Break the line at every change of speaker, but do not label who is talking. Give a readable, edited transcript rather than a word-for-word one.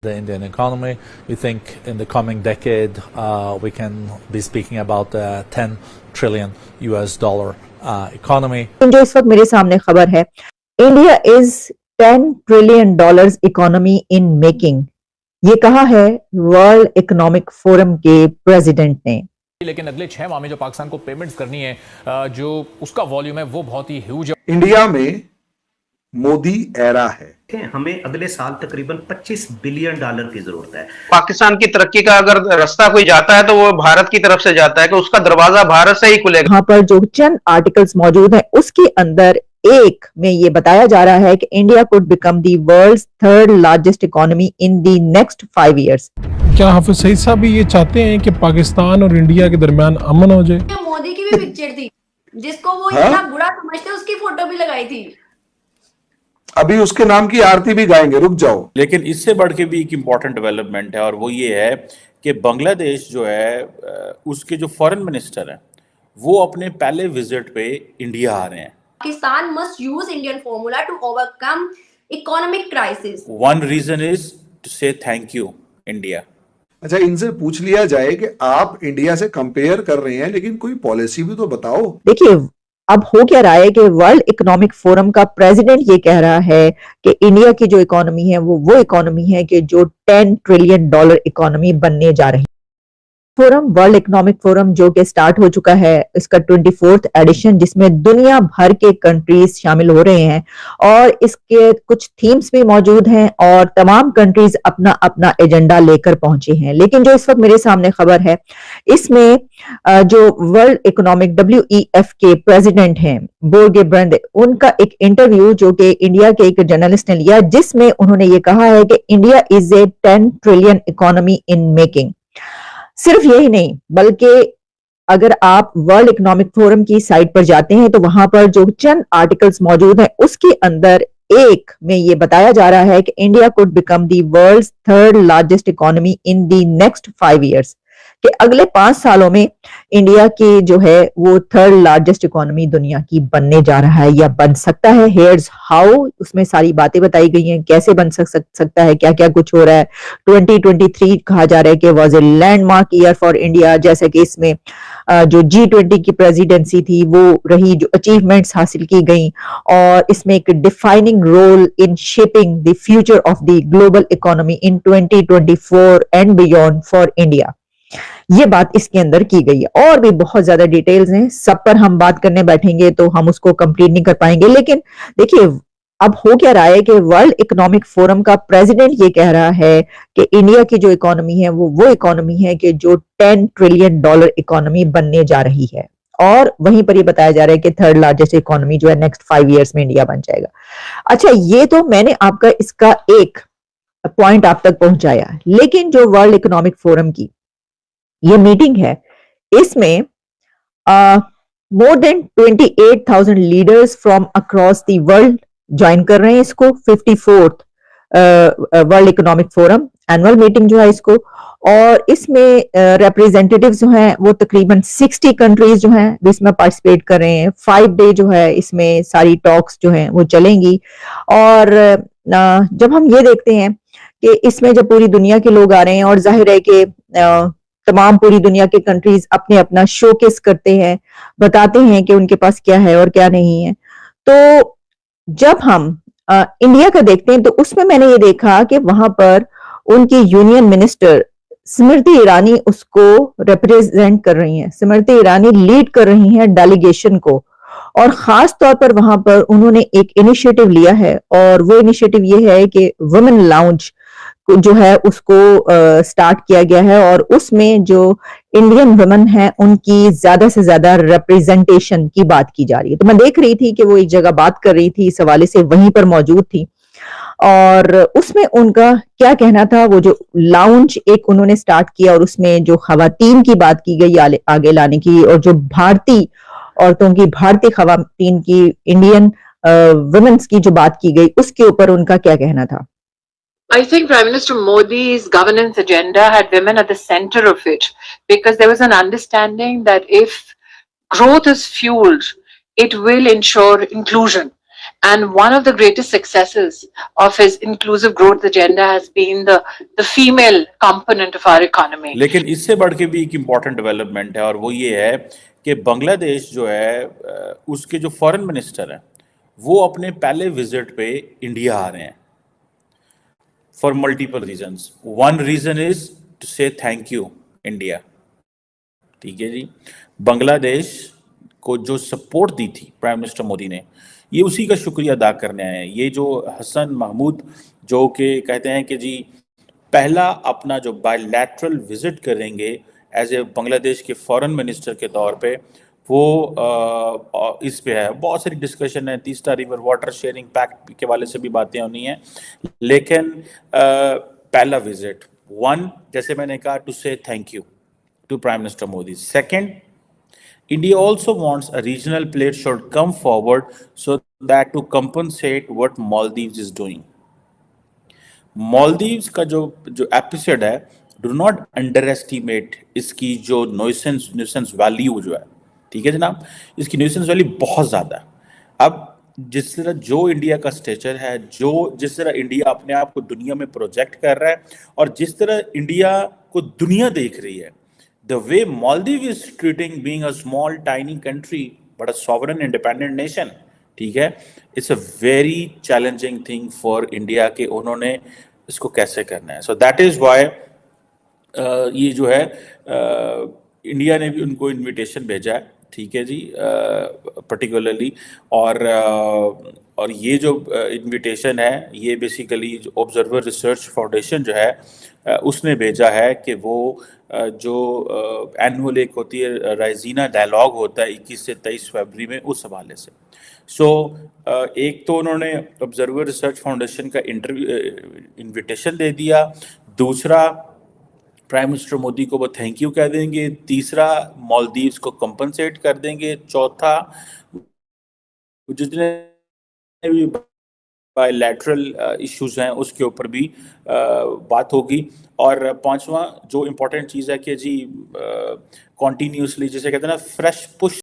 the Indian economy. We think in the coming decade we can be speaking about a $10 trillion economy.
जो इस वक्त मेरे सामने खबर है, India is $10 trillion economy in making, ये कहा है वर्ल्ड इकोनॉमिक फोरम के प्रेसिडेंट ने।
लेकिन अगले 6 माह में जो पाकिस्तान को पेमेंट्स करनी है, जो उसका वॉल्यूम है वो बहुत ही ह्यूज है।
इंडिया में मोदी एरा है,
हमें अगले साल तकरीबन $25 बिलियन की जरूरत है।
पाकिस्तान की तरक्की का अगर रास्ता कोई जाता है तो वो भारत की तरफ से जाता है कि उसका दरवाजा भारत से ही खुलेगा।
यहाँ पर जो चंद आर्टिकल्स मौजूद हैं उसके अंदर एक में ये बताया जा रहा है कि India could become the world's third largest economy in the next 5 years।
क्या हाफिज सईद साहब भी ये चाहते हैं कि पाकिस्तान और इंडिया के दरमियान अमन हो जाए?
मोदी की भी पिक्चर थी जिसको वो इतना बुरा समझते, उसकी फोटो भी लगाई थी।
अभी उसके नाम की आरती भी गाएंगे, रुक जाओ।
लेकिन इससे बढ़ के भी एक इम्पॉर्टेंट डेवलपमेंट है और वो ये है कि बांग्लादेश जो है उसके जो फॉरेन मिनिस्टर हैं वो अपने पहले विजिट पे इंडिया आ रहे हैं।
Pakistan must use Indian formula to overcome economic crisis.
One reason is to say thank you India.
अच्छा, इनसे पूछ लिया जाए कि आप इंडिया से कंपेयर कर रहे हैं लेकिन कोई पॉलिसी भी तो बताओ।
देखिए अब हो क्या रहा है कि वर्ल्ड इकोनॉमिक फोरम का प्रेसिडेंट ये कह रहा है कि इंडिया की जो इकोनॉमी है वो इकोनॉमी है कि जो $10 ट्रिलियन इकोनॉमी बनने जा रही है। फोरम वर्ल्ड इकोनॉमिक फोरम जो कि स्टार्ट हो चुका है, इसका 24th एडिशन, जिसमें दुनिया भर के कंट्रीज शामिल हो रहे हैं और इसके कुछ थीम्स भी मौजूद हैं और तमाम कंट्रीज अपना अपना एजेंडा लेकर पहुंचे हैं। लेकिन जो इस वक्त मेरे सामने खबर है, इसमें जो वर्ल्ड इकोनॉमिक WEF के प्रेसिडेंट हैं बोर्गे ब्रंड, उनका एक इंटरव्यू जो कि इंडिया के एक जर्नलिस्ट ने लिया, जिसमें उन्होंने ये कहा है कि India is a 10 trillion economy in making. सिर्फ यही नहीं, बल्कि अगर आप वर्ल्ड इकोनॉमिक फोरम की साइट पर जाते हैं तो वहां पर जो चंद आर्टिकल्स मौजूद हैं उसके अंदर एक में ये बताया जा रहा है कि India could become the world's third largest economy in the next 5 years, कि अगले 5 सालों में इंडिया की जो है वो थर्ड लार्जेस्ट इकोनॉमी दुनिया की बनने जा रहा है या बन सकता है। हेयर्स हाउ, उसमें सारी बातें बताई गई हैं कैसे बन सकता है, क्या क्या कुछ हो रहा है। 2023 कहा जा रहा है कि was a landmark year for India, जैसे कि इसमें जो G20 की प्रेसिडेंसी थी वो रही, जो अचीवमेंट्स हासिल की गई, और इसमें एक defining role in shaping the future of the global economy in 2024 and beyond for India. ये बात इसके अंदर की गई है और भी बहुत ज्यादा डिटेल्स हैं, सब पर हम बात करने बैठेंगे तो हम उसको कंप्लीट नहीं कर पाएंगे। लेकिन देखिए अब हो क्या रहा है कि वर्ल्ड इकोनॉमिक फोरम का प्रेसिडेंट ये कह रहा है कि इंडिया की जो इकोनॉमी है वो इकोनॉमी है कि जो $10 ट्रिलियन इकोनॉमी बनने जा रही है, और वहीं पर ये बताया जा रहा है कि थर्ड लार्जेस्ट इकोनॉमी जो है नेक्स्ट 5 years में इंडिया बन जाएगा। अच्छा, ये तो मैंने आपका इसका एक पॉइंट आप तक पहुंचाया, लेकिन जो वर्ल्ड इकोनॉमिक फोरम की ये मीटिंग है, इसमें more than 28,000 leaders from across the world join कर रहे हैं इसको। 54th world economic forum annual meeting जो है इसको, और इसमें रिप्रेजेंटेटिव्स जो हैं वो तकरीबन 60 कंट्रीज जो हैं इसमें पार्टिसिपेट कर रहे हैं। 5 day जो है इसमें सारी टॉक्स जो हैं वो चलेंगी। और जब हम ये देखते हैं कि इसमें जब पूरी दुनिया के लोग आ रहे हैं और जाहिर है कि तमाम पूरी दुनिया के कंट्रीज अपने अपना शोकेस करते हैं, बताते हैं कि उनके पास क्या है और क्या नहीं है। तो जब हम इंडिया का देखते हैं तो उसमें मैंने ये देखा कि वहां पर उनकी यूनियन मिनिस्टर स्मृति ईरानी उसको रिप्रेजेंट कर रही हैं। स्मृति ईरानी लीड कर रही हैं डेलीगेशन को, और खास तौर पर वहां पर उन्होंने एक इनिशिएटिव लिया है, और वो इनिशिएटिव ये है कि वुमेन लाउंज जो है उसको स्टार्ट किया गया है, और उसमें जो इंडियन वुमेन है उनकी ज्यादा से ज्यादा रिप्रेजेंटेशन की बात की जा रही है। तो मैं देख रही थी कि वो एक जगह बात कर रही थी इस हवाले से, वहीं पर मौजूद थी, और उसमें उनका क्या कहना था। वो जो लाउंज एक उन्होंने स्टार्ट किया और उसमें जो खवातीन की बात की गई आगे लाने की, और जो भारतीय औरतों की, भारतीय खवातीन की, इंडियन वुमेन्स की जो बात की गई, उसके ऊपर उनका क्या कहना था।
I think Prime Minister Modi's governance agenda had women at the center of it, because there was an understanding that if growth is fueled, it will ensure inclusion. And one of the greatest successes of his inclusive growth agenda has been the female component of our economy.
लेकिन इससे बढ़ के भी एक important development है और वो ये है कि बांग्लादेश जो है उसके जो फॉरेन मिनिस्टर हैं वो अपने पहले विजिट पे इंडिया आ रहे हैं for multiple reasons. One reason is to say thank you India. ठीक है जी. बांग्लादेश को जो सपोर्ट दी थी प्राइम मिनिस्टर मोदी ने, ये उसी का शुक्रिया अदा करने आए हैं. ये जो हसन महमूद जो कि कहते हैं कि जी पहला अपना जो बायलैटरल विजिट करेंगे एज ए बांग्लादेश के फॉरेन मिनिस्टर के तौर पे, वो इस पे है. बहुत सारी डिस्कशन है, Teesta river water sharing pact के वाले से भी बातें होनी है, लेकिन पहला विजिट वन, जैसे मैंने कहा, to say thank you to Prime Minister Modi. Second, India also wants a regional player should come forward so that to compensate what Maldives is doing. Maldives का जो एपिसोड है, do not underestimate इसकी जो nuisance value जो है. ठीक है जनाब, इसकी nuisance value बहुत ज़्यादा है. अब जिस तरह जो इंडिया का स्टेचर है, जिस तरह इंडिया अपने आप को दुनिया में प्रोजेक्ट कर रहा है और जिस तरह इंडिया को दुनिया देख रही है, the way Maldives is treating being a small tiny country but a sovereign independent nation, ठीक है, it's a very challenging thing for India कि उन्होंने इसको कैसे करना है. So that is why ये जो है इंडिया ने भी उनको इनविटेशन भेजा है. ठीक है जी, पर्टिकुलरली और ये जो इनविटेशन है, ये बेसिकली जो ऑब्जर्वर रिसर्च फाउंडेशन जो है उसने भेजा है कि वो जो एनुअल एक होती है राइजीना डायलॉग होता है 21 से 23 फरवरी में, उस हवाले से. सो एक तो उन्होंने ऑब्जर्वर रिसर्च फाउंडेशन का इनविटेशन दे दिया, दूसरा प्राइम मिनिस्टर मोदी को वो थैंक यू कह देंगे, तीसरा मालदीव्स को कंपनसेट कर देंगे, चौथा जितने भी बायलैटरल इश्यूज हैं उसके ऊपर भी बात होगी, और पांचवा जो इम्पोर्टेंट चीज़ है कि जी कॉन्टीन्यूसली, जिसे कहते हैं ना, फ्रेश पुश